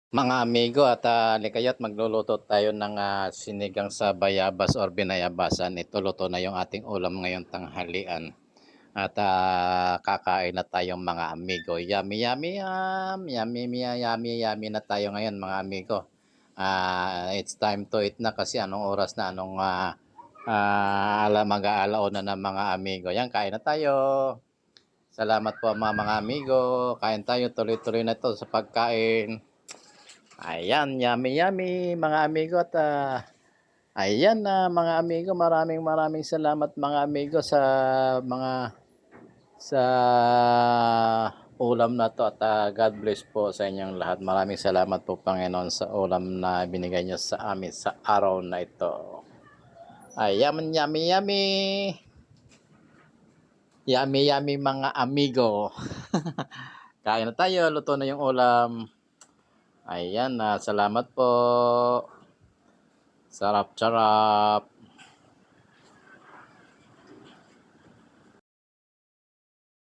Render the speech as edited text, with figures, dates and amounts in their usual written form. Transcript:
Mga amigo at halikaya't magluluto tayo ng sinigang sa bayabas or binayabasan. Ito luto na yung ating ulam ngayong tanghalian. At kakain na tayong mga amigo. Yummy, yummy, yummy, yummy, yummy, yummy na tayo ngayon mga amigo. It's time to eat na kasi anong oras na, anong mag-aalauna na mga amigo. Yan, kain na tayo. Salamat po mga amigo. Kain tayo, tuloy-tuloy na to sa pagkain. Ayan, yummy yummy mga amigo at ayan na mga amigo, maraming salamat mga amigo sa mga sa ulam na to at God bless po sa inyong lahat. Maraming salamat po Panginoon sa ulam na binigay niyo sa amin sa araw na ito. Ayan, yummy yummy. Yummy yummy mga amigo. Kain na tayo, luto na yung ulam. Ayan, salamat po. Sarap-sarap.